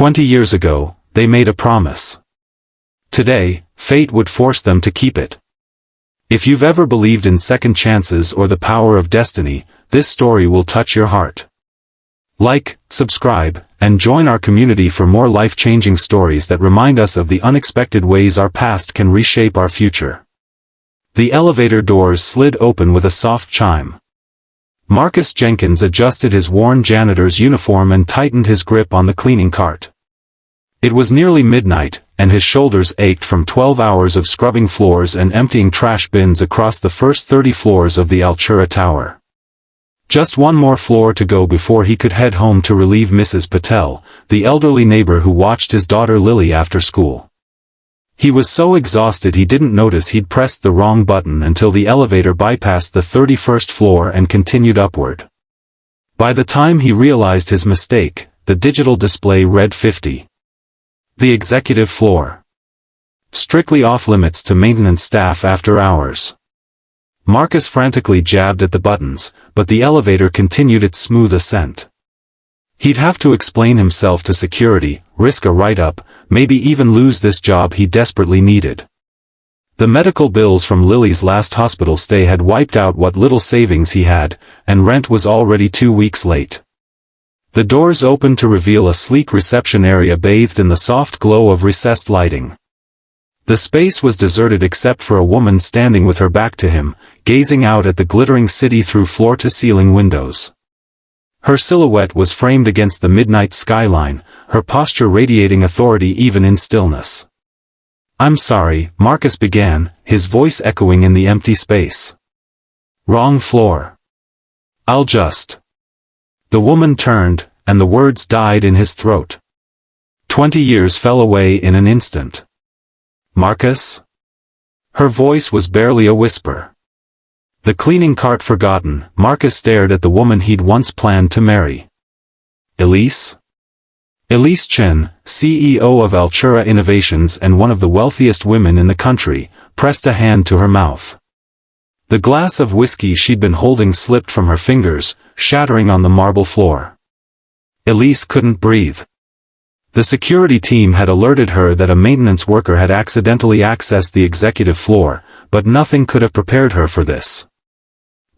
20 years ago, they made a promise. Today, fate would force them to keep it. If you've ever believed in second chances or the power of destiny, this story will touch your heart. Like, subscribe, and join our community for more life-changing stories that remind us of the unexpected ways our past can reshape our future. The elevator doors slid open with a soft chime. Marcus Jenkins adjusted his worn janitor's uniform and tightened his grip on the cleaning cart. It was nearly midnight, and his shoulders ached from 12 hours of scrubbing floors and emptying trash bins across the first 30 floors of the Altura Tower. Just one more floor to go before he could head home to relieve Mrs. Patel, the elderly neighbor who watched his daughter Lily after school. He was so exhausted he didn't notice he'd pressed the wrong button until the elevator bypassed the 31st floor and continued upward. By the time he realized his mistake, the digital display read 50. The executive floor. Strictly off-limits to maintenance staff after hours. Marcus frantically jabbed at the buttons, but the elevator continued its smooth ascent. He'd have to explain himself to security, risk a write-up, maybe even lose this job he desperately needed. The medical bills from Lily's last hospital stay had wiped out what little savings he had, and rent was already 2 weeks late. The doors opened to reveal a sleek reception area bathed in the soft glow of recessed lighting. The space was deserted except for a woman standing with her back to him, gazing out at the glittering city through floor-to-ceiling windows. Her silhouette was framed against the midnight skyline, her posture radiating authority even in stillness. "I'm sorry," Marcus began, his voice echoing in the empty space. "Wrong floor. I'll just..." The woman turned, and the words died in his throat. 20 years fell away in an instant. "Marcus?" Her voice was barely a whisper. The cleaning cart forgotten, Marcus stared at the woman he'd once planned to marry. Elise? Elise Chen, CEO of Altura Innovations and one of the wealthiest women in the country, pressed a hand to her mouth. The glass of whiskey she'd been holding slipped from her fingers, shattering on the marble floor. Elise couldn't breathe. The security team had alerted her that a maintenance worker had accidentally accessed the executive floor, but nothing could have prepared her for this.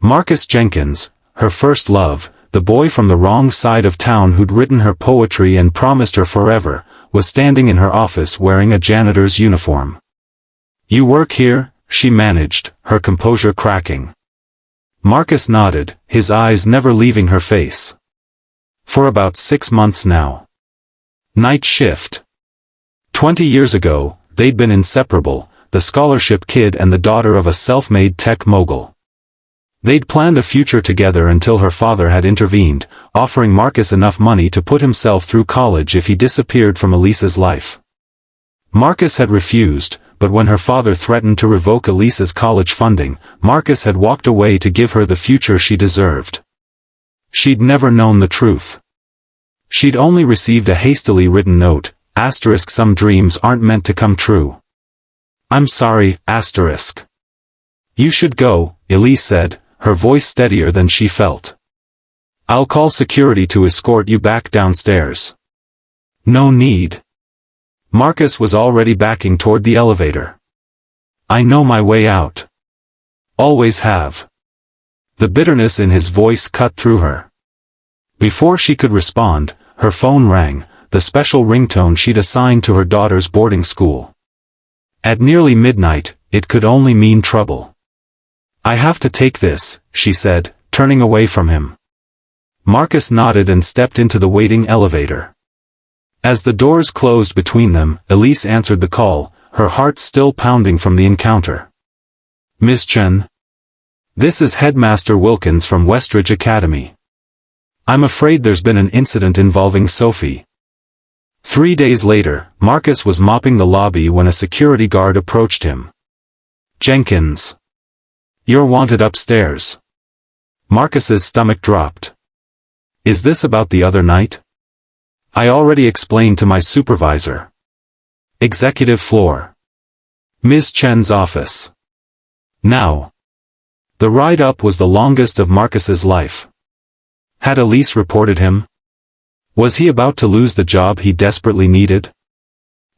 Marcus Jenkins, her first love, the boy from the wrong side of town who'd written her poetry and promised her forever, was standing in her office wearing a janitor's uniform. "You work here?" she managed, her composure cracking. Marcus nodded, his eyes never leaving her face. "For about 6 months now." Night shift. 20 years ago, they'd been inseparable, the scholarship kid and the daughter of a self-made tech mogul. They'd planned a future together until her father had intervened, offering Marcus enough money to put himself through college if he disappeared from Elisa's life. Marcus had refused, but when her father threatened to revoke Elisa's college funding, Marcus had walked away to give her the future she deserved. She'd never known the truth. She'd only received a hastily written note, * some dreams aren't meant to come true. "I'm sorry, *. You should go," Elise said, her voice steadier than she felt. "I'll call security to escort you back downstairs." "No need." Marcus was already backing toward the elevator. "I know my way out. Always have." The bitterness in his voice cut through her. Before she could respond, her phone rang, the special ringtone she'd assigned to her daughter's boarding school. At nearly midnight, it could only mean trouble. "I have to take this," she said, turning away from him. Marcus nodded and stepped into the waiting elevator. As the doors closed between them, Elise answered the call, her heart still pounding from the encounter. "Miss Chen? This is Headmaster Wilkins from Westridge Academy. I'm afraid there's been an incident involving Sophie." 3 days later, Marcus was mopping the lobby when a security guard approached him. "Jenkins. You're wanted upstairs." Marcus's stomach dropped. "Is this about the other night?" "I already explained to my supervisor." "Executive floor. Ms. Chen's office. Now." The ride up was the longest of Marcus's life. Had Elise reported him? Was he about to lose the job he desperately needed?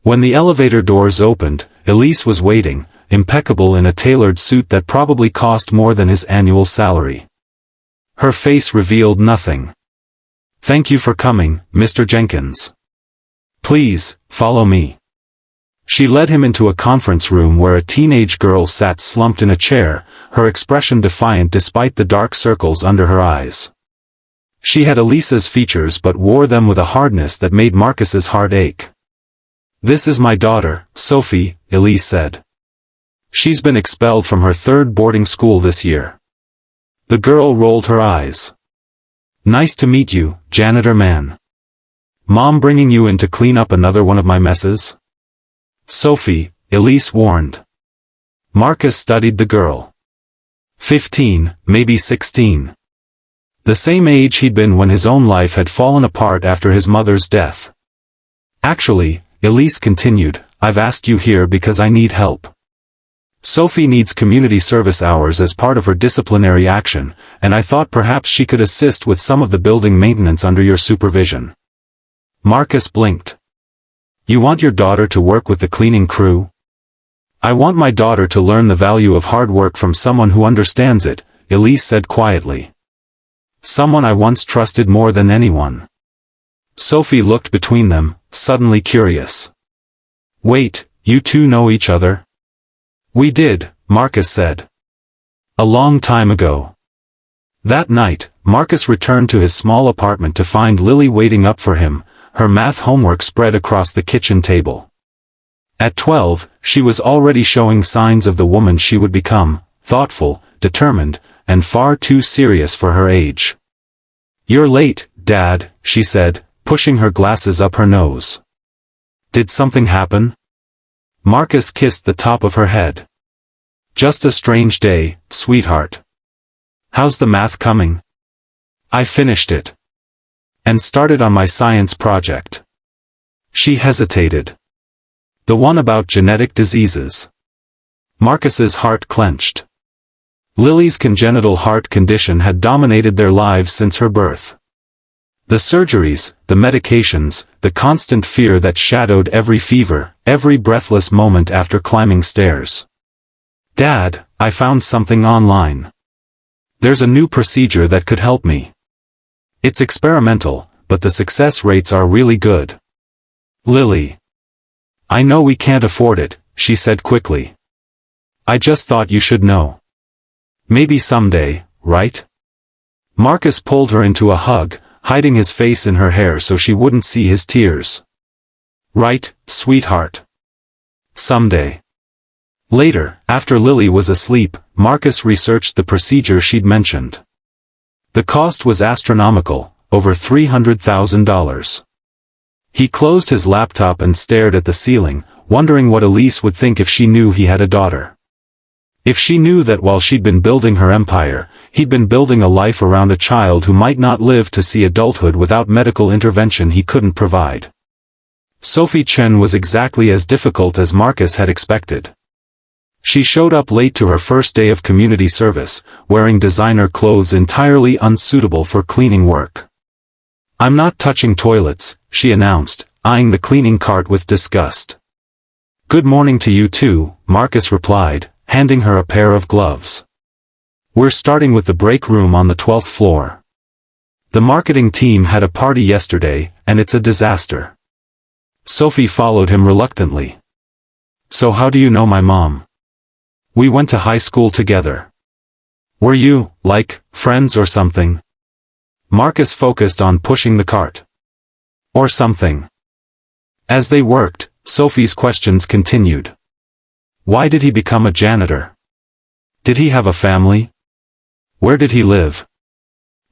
When the elevator doors opened, Elise was waiting, impeccable in a tailored suit that probably cost more than his annual salary. Her face revealed nothing. "Thank you for coming, Mr. Jenkins. Please, follow me." She led him into a conference room where a teenage girl sat slumped in a chair, her expression defiant despite the dark circles under her eyes. She had Elisa's features but wore them with a hardness that made Marcus's heart ache. "This is my daughter, Sophie," Elise said. "She's been expelled from her third boarding school this year." The girl rolled her eyes. "Nice to meet you, janitor man. Mom bringing you in to clean up another one of my messes?" "Sophie," Elise warned. Marcus studied the girl. 15, maybe 16. The same age he'd been when his own life had fallen apart after his mother's death. "Actually," Elise continued, "I've asked you here because I need help. Sophie needs community service hours as part of her disciplinary action, and I thought perhaps she could assist with some of the building maintenance under your supervision." Marcus blinked. "You want your daughter to work with the cleaning crew?" "I want my daughter to learn the value of hard work from someone who understands it," Elise said quietly. "Someone I once trusted more than anyone." Sophie looked between them, suddenly curious. "Wait, you two know each other?" "We did," Marcus said. "A long time ago." That night, Marcus returned to his small apartment to find Lily waiting up for him, her math homework spread across the kitchen table. At 12, she was already showing signs of the woman she would become, thoughtful, determined, and far too serious for her age. "You're late, Dad," she said, pushing her glasses up her nose. "Did something happen?" Marcus kissed the top of her head. "Just a strange day, sweetheart. How's the math coming?" "I finished it. And started on my science project." She hesitated. "The one about genetic diseases." Marcus's heart clenched. Lily's congenital heart condition had dominated their lives since her birth. The surgeries, the medications, the constant fear that shadowed every fever, every breathless moment after climbing stairs. "Dad, I found something online. There's a new procedure that could help me. It's experimental, but the success rates are really good." "Lily. I know we can't afford it," she said quickly. "I just thought you should know. Maybe someday, right?" Marcus pulled her into a hug, hiding his face in her hair so she wouldn't see his tears. "Right, sweetheart. Someday." Later, after Lily was asleep, Marcus researched the procedure she'd mentioned. The cost was astronomical, over $300,000. He closed his laptop and stared at the ceiling, wondering what Elise would think if she knew he had a daughter. If she knew that while she'd been building her empire, he'd been building a life around a child who might not live to see adulthood without medical intervention he couldn't provide. Sophie Chen was exactly as difficult as Marcus had expected. She showed up late to her first day of community service, wearing designer clothes entirely unsuitable for cleaning work. "I'm not touching toilets," she announced, eyeing the cleaning cart with disgust. "Good morning to you too," Marcus replied, handing her a pair of gloves. "We're starting with the break room on the 12th floor. The marketing team had a party yesterday, and it's a disaster." Sophie followed him reluctantly. "So how do you know my mom?" "We went to high school together." "Were you, like, friends or something?" Marcus focused on pushing the cart. "Or something." As they worked, Sophie's questions continued. Why did he become a janitor? Did he have a family? Where did he live?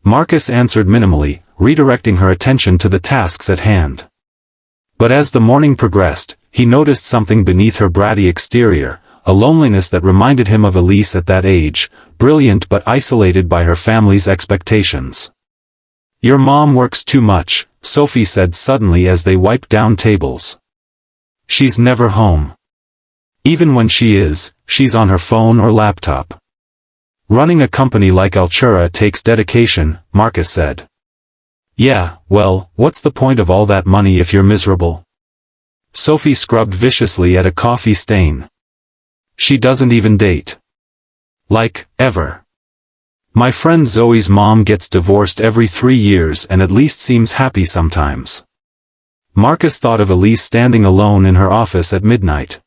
Marcus answered minimally, redirecting her attention to the tasks at hand. But as the morning progressed, he noticed something beneath her bratty exterior, a loneliness that reminded him of Elise at that age, brilliant but isolated by her family's expectations. "Your mom works too much," Sophie said suddenly as they wiped down tables. "She's never home. Even when she is, she's on her phone or laptop." "Running a company like Altura takes dedication," Marcus said. Yeah, well, what's the point of all that money if you're miserable? Sophie scrubbed viciously at a coffee stain. She doesn't even date. Like, ever. My friend Zoe's mom gets divorced every 3 years and at least seems happy sometimes. Marcus thought of Elise standing alone in her office at midnight.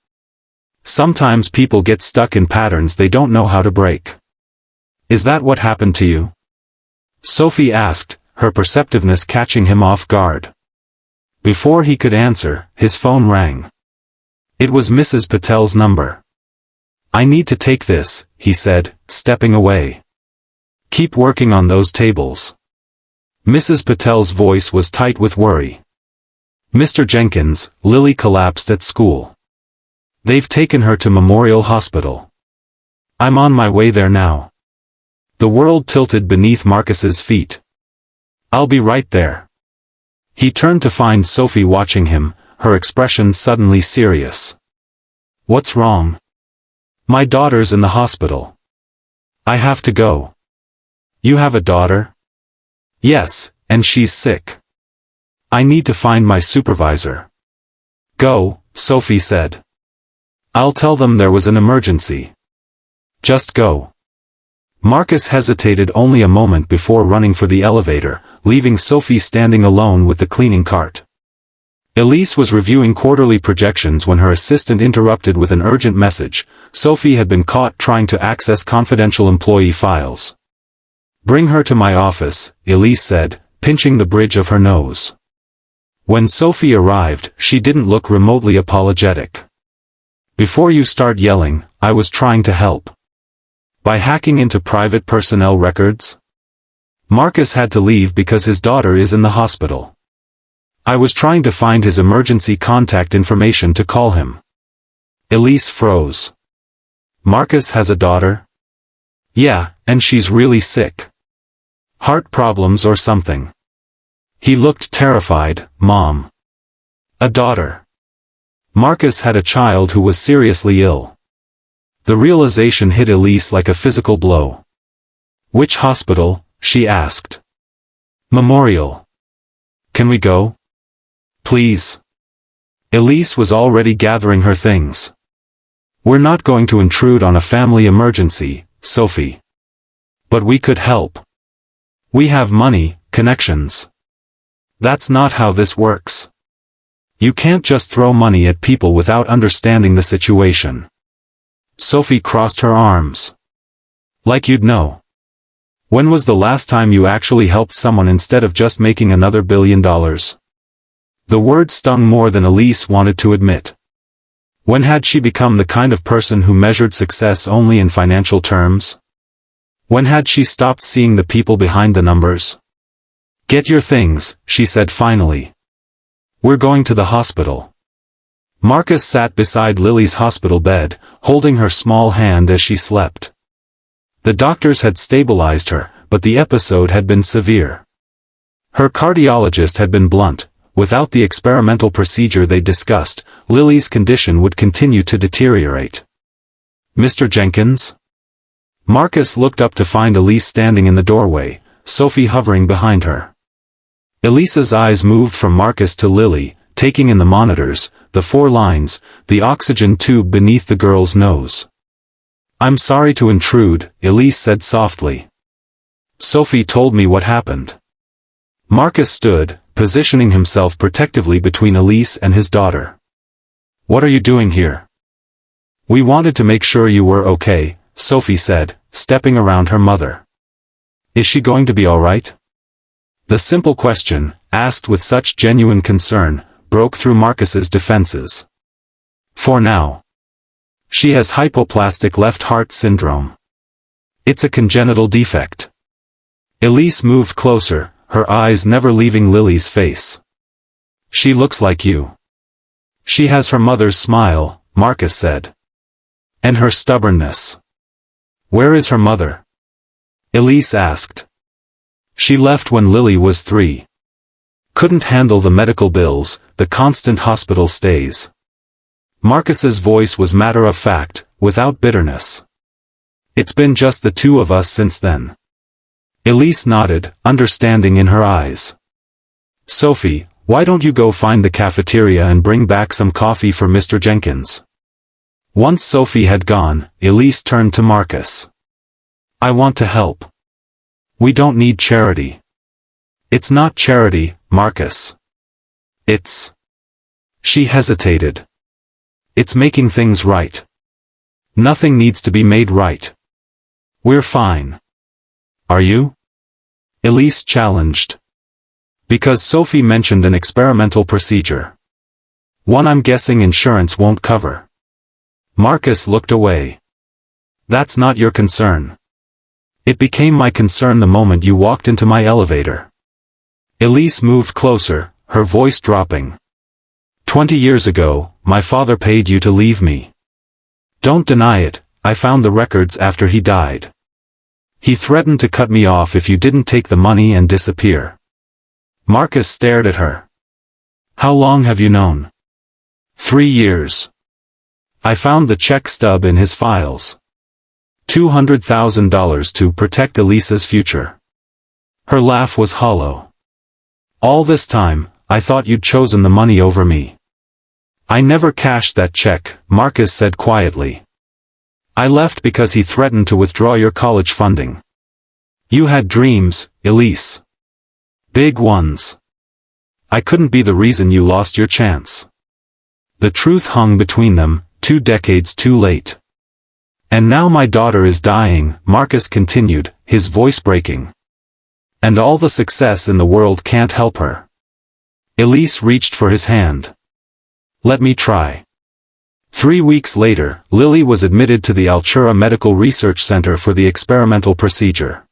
Sometimes people get stuck in patterns they don't know how to break. Is that what happened to you? Sophie asked, her perceptiveness catching him off guard. Before he could answer, his phone rang. It was Mrs. Patel's number. I need to take this, he said, stepping away. Keep working on those tables. Mrs. Patel's voice was tight with worry. Mr. Jenkins, Lily collapsed at school. They've taken her to Memorial Hospital. I'm on my way there now. The world tilted beneath Marcus's feet. I'll be right there. He turned to find Sophie watching him, her expression suddenly serious. What's wrong? My daughter's in the hospital. I have to go. You have a daughter? Yes, and she's sick. I need to find my supervisor. Go, Sophie said. I'll tell them there was an emergency. Just go. Marcus hesitated only a moment before running for the elevator, leaving Sophie standing alone with the cleaning cart. Elise was reviewing quarterly projections when her assistant interrupted with an urgent message. Sophie had been caught trying to access confidential employee files. Bring her to my office, Elise said, pinching the bridge of her nose. When Sophie arrived, she didn't look remotely apologetic. Before you start yelling, I was trying to help. By hacking into private personnel records? Marcus had to leave because his daughter is in the hospital. I was trying to find his emergency contact information to call him. Elise froze. Marcus has a daughter? Yeah, and she's really sick. Heart problems or something. He looked terrified. Mom. A daughter. Marcus had a child who was seriously ill. The realization hit Elise like a physical blow. Which hospital? She asked. Memorial. Can we go? Please. Elise was already gathering her things. We're not going to intrude on a family emergency, Sophie. But we could help. We have money, connections. That's not how this works. You can't just throw money at people without understanding the situation. Sophie crossed her arms. Like you'd know. When was the last time you actually helped someone instead of just making another $1 billion? The word stung more than Elise wanted to admit. When had she become the kind of person who measured success only in financial terms? When had she stopped seeing the people behind the numbers? Get your things, she said finally. We're going to the hospital. Marcus sat beside Lily's hospital bed, holding her small hand as she slept. The doctors had stabilized her, but the episode had been severe. Her cardiologist had been blunt. Without the experimental procedure they discussed, Lily's condition would continue to deteriorate. Mr. Jenkins? Marcus looked up to find Elise standing in the doorway, Sophie hovering behind her. Elise's eyes moved from Marcus to Lily, taking in the monitors, the 4 lines, the oxygen tube beneath the girl's nose. I'm sorry to intrude, Elise said softly. Sophie told me what happened. Marcus stood, positioning himself protectively between Elise and his daughter. What are you doing here? We wanted to make sure you were okay, Sophie said, stepping around her mother. Is she going to be all right? The simple question, asked with such genuine concern, broke through Marcus's defenses. For now. She has hypoplastic left heart syndrome. It's a congenital defect. Elise moved closer, her eyes never leaving Lily's face. She looks like you. She has her mother's smile, Marcus said. And her stubbornness. Where is her mother? Elise asked. She left when Lily was 3. Couldn't handle the medical bills, the constant hospital stays. Marcus's voice was matter-of-fact, without bitterness. It's been just the 2 of us since then. Elise nodded, understanding in her eyes. Sophie, why don't you go find the cafeteria and bring back some coffee for Mr. Jenkins? Once Sophie had gone, Elise turned to Marcus. I want to help. We don't need charity. It's not charity, Marcus. It's... She hesitated. It's making things right. Nothing needs to be made right. We're fine. Are you? Elise challenged. Because Sophie mentioned an experimental procedure. One I'm guessing insurance won't cover. Marcus looked away. That's not your concern. It became my concern the moment you walked into my elevator. Elise moved closer, her voice dropping. 20 years ago, my father paid you to leave me. Don't deny it, I found the records after he died. He threatened to cut me off if you didn't take the money and disappear. Marcus stared at her. How long have you known? 3 years. I found the check stub in his files. $200,000 to protect Elisa's future. Her laugh was hollow. All this time, I thought you'd chosen the money over me. I never cashed that check, Marcus said quietly. I left because he threatened to withdraw your college funding. You had dreams, Elise. Big ones. I couldn't be the reason you lost your chance. The truth hung between them, 2 decades too late. And now my daughter is dying, Marcus continued, his voice breaking. And all the success in the world can't help her. Elise reached for his hand. Let me try. 3 weeks later, Lily was admitted to the Altura Medical Research Center for the experimental procedure.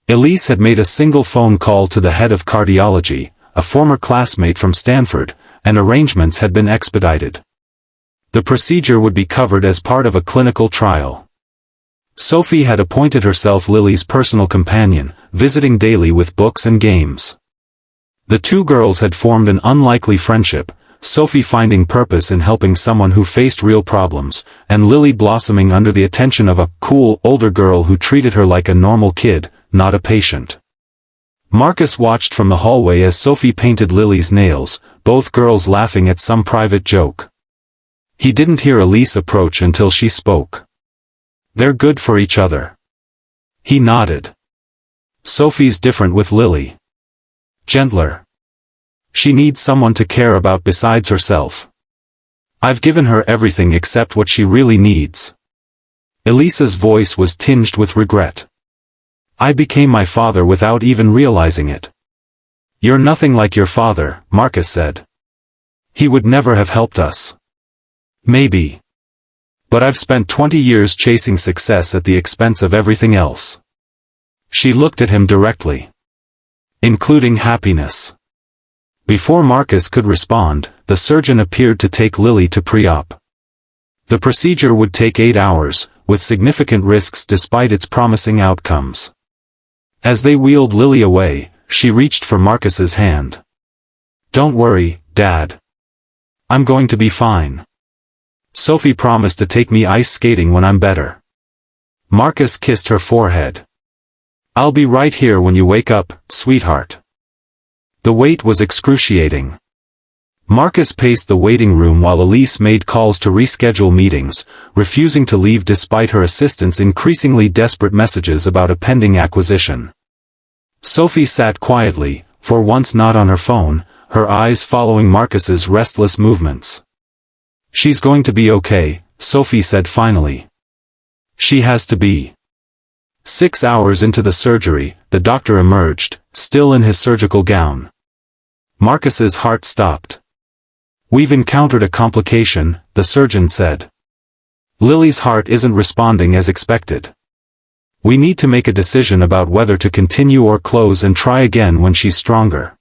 Elise had made a single phone call to the head of cardiology, a former classmate from Stanford, and arrangements had been expedited. The procedure would be covered as part of a clinical trial. Sophie had appointed herself Lily's personal companion, visiting daily with books and games. The two girls had formed an unlikely friendship, Sophie finding purpose in helping someone who faced real problems, and Lily blossoming under the attention of a cool, older girl who treated her like a normal kid, not a patient. Marcus watched from the hallway as Sophie painted Lily's nails, both girls laughing at some private joke. He didn't hear Elise approach until she spoke. They're good for each other. He nodded. Sophie's different with Lily. Gentler. She needs someone to care about besides herself. I've given her everything except what she really needs. Elisa's voice was tinged with regret. I became my father without even realizing it. You're nothing like your father, Marcus said. He would never have helped us. Maybe. But I've spent 20 years chasing success at the expense of everything else. She looked at him directly. Including happiness. Before Marcus could respond, the surgeon appeared to take Lily to pre-op. The procedure would take 8 hours, with significant risks despite its promising outcomes. As they wheeled Lily away, she reached for Marcus's hand. Don't worry, Dad. I'm going to be fine. Sophie promised to take me ice skating when I'm better. Marcus kissed her forehead. I'll be right here when you wake up, sweetheart. The wait was excruciating. Marcus paced the waiting room while Elise made calls to reschedule meetings, refusing to leave despite her assistant's increasingly desperate messages about a pending acquisition. Sophie sat quietly, for once not on her phone, her eyes following Marcus's restless movements. She's going to be okay, Sophie said finally. She has to be. 6 hours into the surgery, the doctor emerged, still in his surgical gown. Marcus's heart stopped. We've encountered a complication, the surgeon said. Lily's heart isn't responding as expected. We need to make a decision about whether to continue or close and try again when she's stronger.